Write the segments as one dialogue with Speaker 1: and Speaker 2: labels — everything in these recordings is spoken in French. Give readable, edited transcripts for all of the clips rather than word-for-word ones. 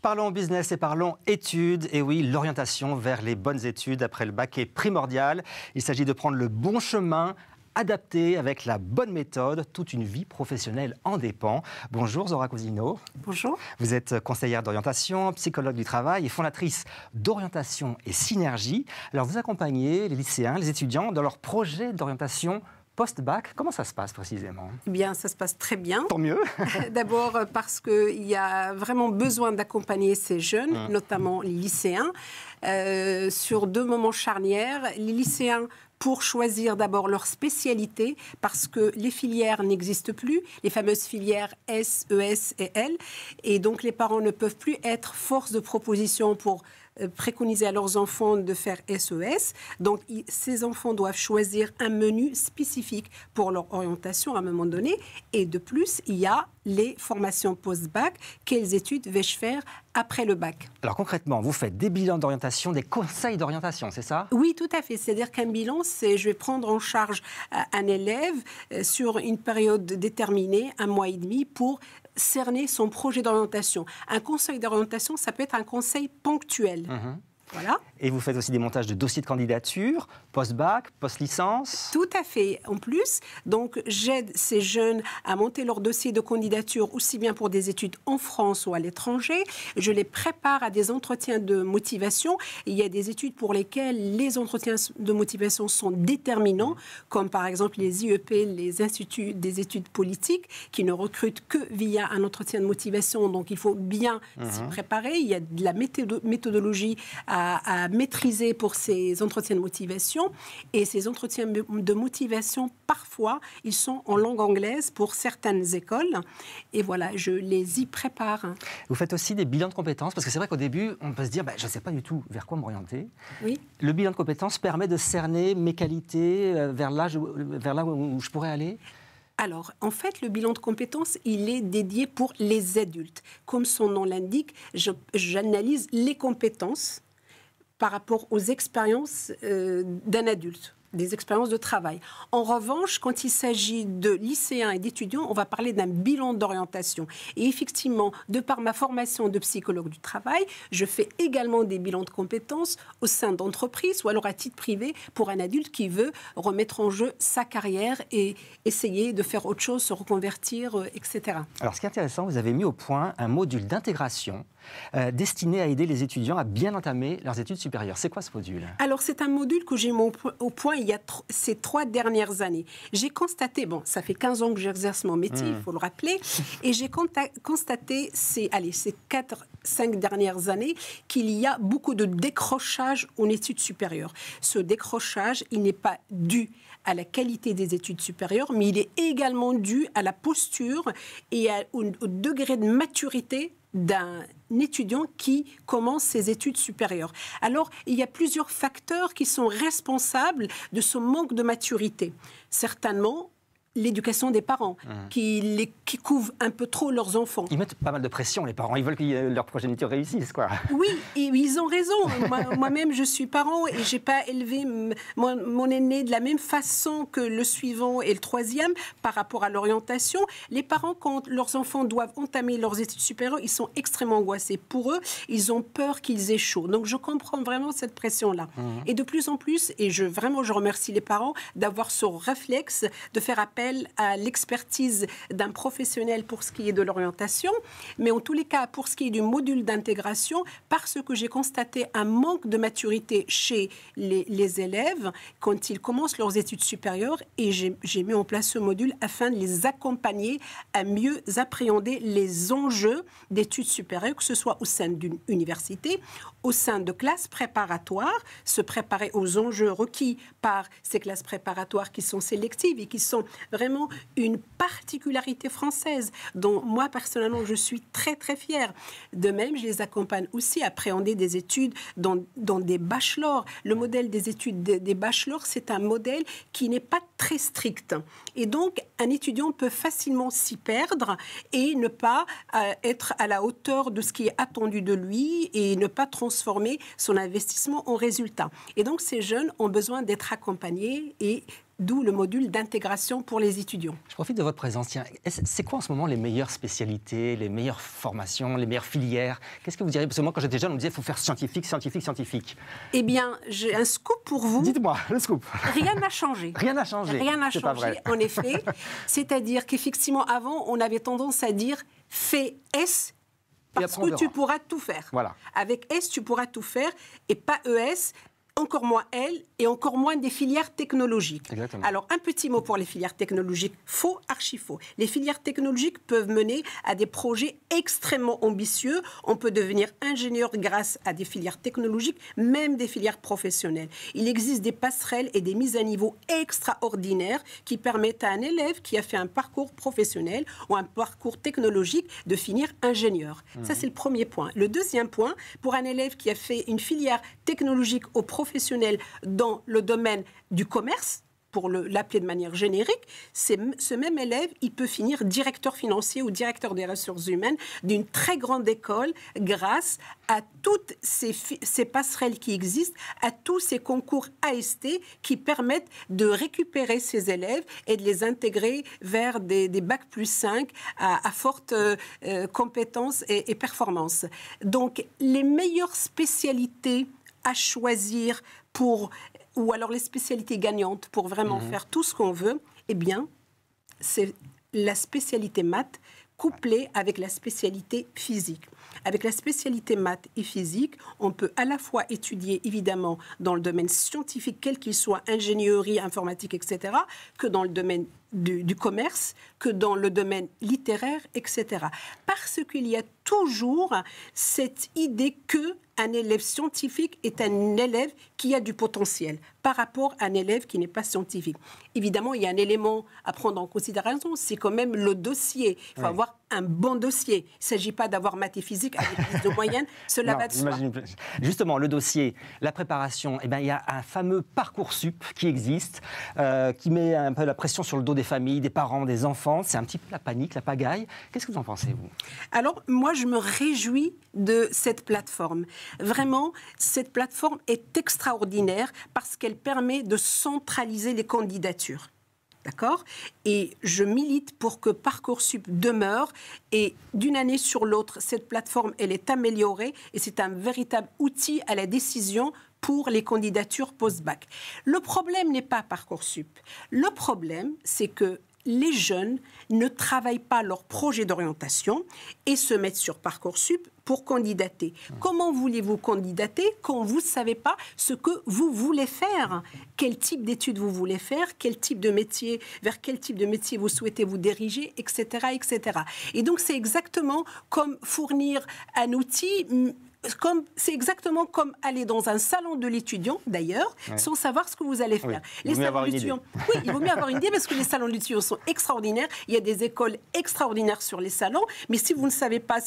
Speaker 1: Parlons business et parlons études. Et oui, l'orientation vers les bonnes études après le bac est primordiale. Il s'agit de prendre le bon chemin, adapté avec la bonne méthode. Toute une vie professionnelle en dépend. Bonjour Zora Cousineau.
Speaker 2: Bonjour.
Speaker 1: Vous êtes conseillère d'orientation, psychologue du travail et fondatrice d'Orientation et Synergie. Alors vous accompagnez les lycéens, les étudiants dans leur projet d'orientation post-bac. Comment ça se passe précisément?
Speaker 2: Eh bien, ça se passe très bien.
Speaker 1: Tant mieux.
Speaker 2: D'abord parce qu'il y a vraiment besoin d'accompagner ces jeunes, notamment les lycéens, sur deux moments charnières. Les lycéens pour choisir d'abord leur spécialité, parce que les filières n'existent plus, les fameuses filières S, ES et L, et donc les parents ne peuvent plus être force de proposition pour préconiser à leurs enfants de faire SES. Donc, ces enfants doivent choisir un menu spécifique pour leur orientation à un moment donné. Et de plus, il y a les formations post-bac. Quelles études vais-je faire après le bac?
Speaker 1: Alors concrètement, vous faites des bilans d'orientation, des conseils d'orientation, c'est ça?
Speaker 2: Oui, tout à fait. C'est-à-dire qu'un bilan, c'est je vais prendre en charge un élève sur une période déterminée, 1 mois et demi, pour cerner son projet d'orientation. Un conseil d'orientation, ça peut être un conseil ponctuel. Voilà.
Speaker 1: Et vous faites aussi des montages de dossiers de candidature, post-bac, post-licence?
Speaker 2: Tout à fait. En plus, donc j'aide ces jeunes à monter leur dossier de candidature aussi bien pour des études en France ou à l'étranger. Je les prépare à des entretiens de motivation. Il y a des études pour lesquelles les entretiens de motivation sont déterminants, comme par exemple les IEP, les instituts des études politiques, qui ne recrutent que via un entretien de motivation. Donc il faut bien s'y préparer. Il y a de la méthodologie à maîtriser pour ces entretiens de motivation. Et ces entretiens de motivation, parfois, ils sont en langue anglaise pour certaines écoles. Et voilà, je les y prépare.
Speaker 1: Vous faites aussi des bilans de compétences, parce que c'est vrai qu'au début, on peut se dire, je ne sais pas du tout vers quoi m'orienter.
Speaker 2: Oui.
Speaker 1: Le bilan de compétences permet de cerner mes qualités vers là où je pourrais aller?
Speaker 2: Alors, en fait, le bilan de compétences, il est dédié pour les adultes. Comme son nom l'indique, j'analyse les compétences par rapport aux expériences d'un adulte, des expériences de travail. En revanche, quand il s'agit de lycéens et d'étudiants, on va parler d'un bilan d'orientation. Et effectivement, de par ma formation de psychologue du travail, je fais également des bilans de compétences au sein d'entreprises ou alors à titre privé pour un adulte qui veut remettre en jeu sa carrière et essayer de faire autre chose, se reconvertir, etc.
Speaker 1: Alors, ce qui est intéressant, vous avez mis au point un module d'intégration destiné à aider les étudiants à bien entamer leurs études supérieures. C'est quoi ce module? Alors,
Speaker 2: c'est un module que j'ai mis au point il y a ces 3 dernières années. J'ai constaté, ça fait 15 ans que j'exerce mon métier, il faut le rappeler, et j'ai constaté ces 4-5 dernières années qu'il y a beaucoup de décrochage en études supérieures. Ce décrochage, il n'est pas dû à la qualité des études supérieures, mais il est également dû à la posture et au degré de maturité d'un étudiant qui commence ses études supérieures. Alors, il y a plusieurs facteurs qui sont responsables de ce manque de maturité. Certainement, l'éducation des parents, qui couvrent un peu trop leurs enfants.
Speaker 1: Ils mettent pas mal de pression, les parents. Ils veulent que leur progéniture réussisse, quoi.
Speaker 2: Oui, et ils ont raison. Moi-même, je suis parent et j'ai pas élevé mon aîné de la même façon que le suivant et le troisième par rapport à l'orientation. Les parents, quand leurs enfants doivent entamer leurs études supérieures, ils sont extrêmement angoissés. Pour eux, ils ont peur qu'ils échouent. Donc, je comprends vraiment cette pression-là. Et de plus en plus, et je remercie les parents d'avoir ce réflexe de faire appel à l'expertise d'un professionnel pour ce qui est de l'orientation, mais en tous les cas, pour ce qui est du module d'intégration, parce que j'ai constaté un manque de maturité chez les élèves quand ils commencent leurs études supérieures, et j'ai mis en place ce module afin de les accompagner à mieux appréhender les enjeux d'études supérieures, que ce soit au sein d'une université, au sein de classes préparatoires, se préparer aux enjeux requis par ces classes préparatoires qui sont sélectives et qui sont vraiment une particularité française dont moi, personnellement, je suis très, très fière. De même, je les accompagne aussi à appréhender des études dans des bachelors. Le modèle des études des bachelors, c'est un modèle qui n'est pas très strict. Et donc, un étudiant peut facilement s'y perdre et ne pas être à la hauteur de ce qui est attendu de lui et ne pas transformer son investissement en résultat. Et donc, ces jeunes ont besoin d'être accompagnés et d'où le module d'intégration pour les étudiants.
Speaker 1: Je profite de votre présence. Tiens, c'est quoi en ce moment les meilleures spécialités, les meilleures formations, les meilleures filières? Qu'est-ce que vous diriez? Parce que moi, quand j'étais jeune, on me disait qu'il faut faire scientifique, scientifique, scientifique.
Speaker 2: Eh bien, j'ai un scoop pour vous.
Speaker 1: Dites-moi, le scoop.
Speaker 2: Rien n'a changé.
Speaker 1: Rien n'a changé.
Speaker 2: Rien n'a
Speaker 1: C'est pas
Speaker 2: changé,
Speaker 1: vrai.
Speaker 2: en effet. C'est-à-dire qu'effectivement, avant, on avait tendance à dire « fais S ». Parce
Speaker 1: après, on
Speaker 2: que tu
Speaker 1: verra.
Speaker 2: pourras tout faire.
Speaker 1: Voilà.
Speaker 2: Avec S, tu pourras tout faire et pas ES, encore moins L et encore moins des filières technologiques.
Speaker 1: Exactement.
Speaker 2: Alors, un petit mot pour les filières technologiques. Faux, archi faux. Les filières technologiques peuvent mener à des projets extrêmement ambitieux. On peut devenir ingénieur grâce à des filières technologiques, même des filières professionnelles. Il existe des passerelles et des mises à niveau extraordinaires qui permettent à un élève qui a fait un parcours professionnel ou un parcours technologique de finir ingénieur. Ça, c'est le premier point. Le deuxième point, pour un élève qui a fait une filière technologique au professionnel dans le domaine du commerce, pour l'appeler de manière générique, ce même élève, il peut finir directeur financier ou directeur des ressources humaines d'une très grande école grâce à toutes ces passerelles qui existent, à tous ces concours AST qui permettent de récupérer ces élèves et de les intégrer vers des bac plus 5 à forte compétence et performance. Donc, les meilleures spécialités à choisir ou alors les spécialités gagnantes pour vraiment faire tout ce qu'on veut, eh bien, c'est la spécialité maths couplée avec la spécialité physique. Avec la spécialité maths et physique, on peut à la fois étudier, évidemment, dans le domaine scientifique, quel qu'il soit, ingénierie, informatique, etc., que dans le domaine du commerce, que dans le domaine littéraire, etc. Parce qu'il y a toujours cette idée qu'un élève scientifique est un élève qui a du potentiel par rapport à un élève qui n'est pas scientifique. Évidemment, il y a un élément à prendre en considération, c'est quand même le dossier. Il faut avoir un bon dossier. Il ne s'agit pas d'avoir maths et physique avec des listes de moyenne, cela va de soi.
Speaker 1: Justement, le dossier, la préparation, eh ben, il y a un fameux Parcoursup qui existe, qui met un peu la pression sur le dos des familles, des parents, des enfants. C'est un petit peu la panique, la pagaille. Qu'est-ce que vous en pensez, vous?
Speaker 2: Alors, moi, je me réjouis de cette plateforme. Vraiment, cette plateforme est extraordinaire parce qu'elle permet de centraliser les candidatures. D'accord ? Et je milite pour que Parcoursup demeure et d'une année sur l'autre, cette plateforme, elle est améliorée et c'est un véritable outil à la décision pour les candidatures post-bac. Le problème n'est pas Parcoursup. Le problème, c'est que les jeunes ne travaillent pas leur projet d'orientation et se mettent sur Parcoursup pour candidater. Comment voulez-vous candidater quand vous ne savez pas ce que vous voulez faire? Quel type d'études vous voulez faire? Quel type de métier? Vers quel type de métier vous souhaitez vous diriger? Etc., etc. Et donc, c'est exactement comme fournir un outil... C'est exactement comme aller dans un salon de l'étudiant, d'ailleurs, sans savoir ce que vous allez faire.
Speaker 1: Oui, il
Speaker 2: vaut mieux avoir une idée parce que les salons de l'étudiant sont extraordinaires. Il y a des écoles extraordinaires sur les salons. Mais si vous ne savez pas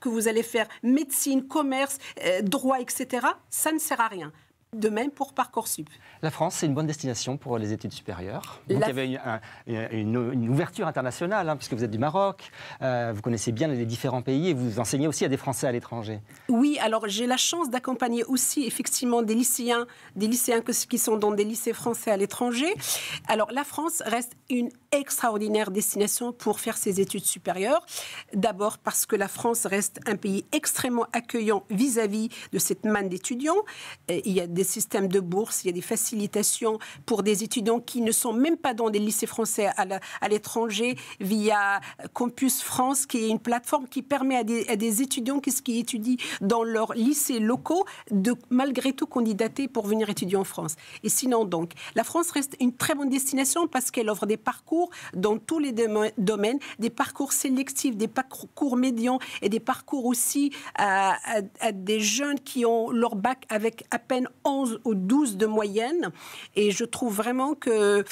Speaker 2: que vous allez faire médecine, commerce, droit, etc., ça ne sert à rien. De même pour Parcoursup.
Speaker 1: La France, c'est une bonne destination pour les études supérieures. Donc, il y avait une ouverture internationale, hein, puisque vous êtes du Maroc, vous connaissez bien les différents pays et vous enseignez aussi à des Français à l'étranger.
Speaker 2: Oui, alors j'ai la chance d'accompagner aussi effectivement des lycéens qui sont dans des lycées français à l'étranger. Alors la France reste une extraordinaire destination pour faire ses études supérieures. D'abord parce que la France reste un pays extrêmement accueillant vis-à-vis de cette manne d'étudiants. Il y a des systèmes de bourse, il y a des facilitations pour des étudiants qui ne sont même pas dans des lycées français à l'étranger via Campus France, qui est une plateforme qui permet à des étudiants qui étudient dans leurs lycées locaux de malgré tout candidater pour venir étudier en France. Et sinon donc, la France reste une très bonne destination parce qu'elle offre des parcours dans tous les domaines, des parcours sélectifs, des parcours médians et des parcours aussi à des jeunes qui ont leur bac avec à peine 11 ou 12 de moyenne. Et je trouve vraiment que,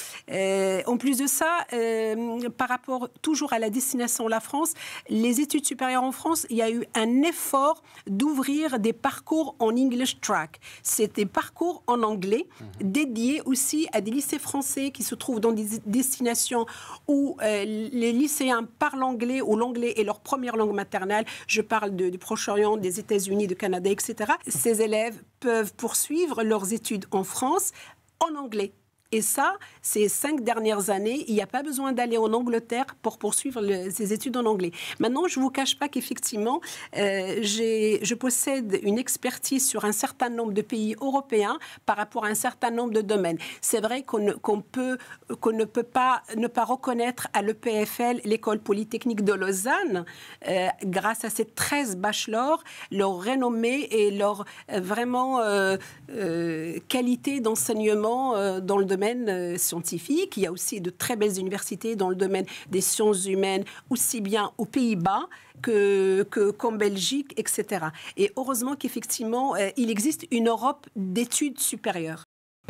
Speaker 2: en plus de ça, par rapport toujours à la destination la France, les études supérieures en France, il y a eu un effort d'ouvrir des parcours en English Track. C'est des parcours en anglais, dédiés aussi à des lycées français qui se trouvent dans des destinations où les lycéens parlent anglais, où l'anglais est leur première langue maternelle. Je parle du Proche-Orient, des États-Unis, du Canada, etc. Ces élèves peuvent poursuivre leurs études en France en anglais. Et ça, ces 5 dernières années, il n'y a pas besoin d'aller en Angleterre pour poursuivre ses études en anglais. Maintenant, je ne vous cache pas qu'effectivement, je possède une expertise sur un certain nombre de pays européens par rapport à un certain nombre de domaines. C'est vrai qu'on ne peut pas ne pas reconnaître à l'EPFL, l'École polytechnique de Lausanne, grâce à ces 13 bachelors, leur renommée et leur vraiment qualité d'enseignement dans le domaine scientifique. Il y a aussi de très belles universités dans le domaine des sciences humaines, aussi bien aux Pays-Bas qu'en Belgique, etc. Et heureusement qu'effectivement, il existe une Europe d'études supérieures.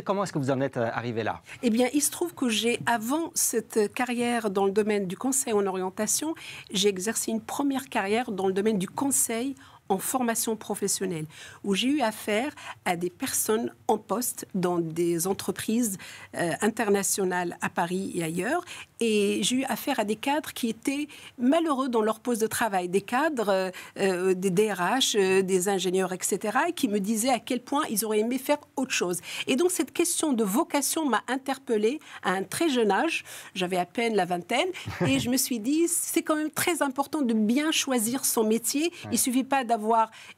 Speaker 1: Comment est-ce que vous en êtes arrivé là?
Speaker 2: Eh bien, il se trouve que avant cette carrière dans le domaine du conseil en orientation, j'ai exercé une première carrière dans le domaine du conseil en formation professionnelle, où j'ai eu affaire à des personnes en poste dans des entreprises internationales à Paris et ailleurs. Et j'ai eu affaire à des cadres qui étaient malheureux dans leur poste de travail, des cadres, des DRH, des ingénieurs, etc., et qui me disaient à quel point ils auraient aimé faire autre chose. Et donc, cette question de vocation m'a interpellée à un très jeune âge. J'avais à peine la vingtaine. Et je me suis dit, c'est quand même très important de bien choisir son métier. Il ne suffit pas d'avoir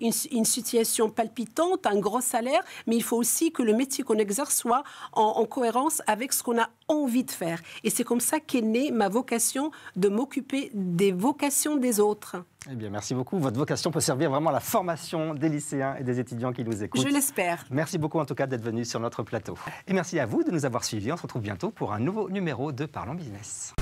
Speaker 2: une situation palpitante, un gros salaire, mais il faut aussi que le métier qu'on exerce soit en cohérence avec ce qu'on a envie de faire. Et c'est comme ça qu'est née ma vocation de m'occuper des vocations des autres.
Speaker 1: Eh bien, merci beaucoup. Votre vocation peut servir vraiment à la formation des lycéens et des étudiants qui nous écoutent.
Speaker 2: Je l'espère.
Speaker 1: Merci beaucoup en tout cas d'être venu sur notre plateau. Et merci à vous de nous avoir suivis. On se retrouve bientôt pour un nouveau numéro de Parlons Business.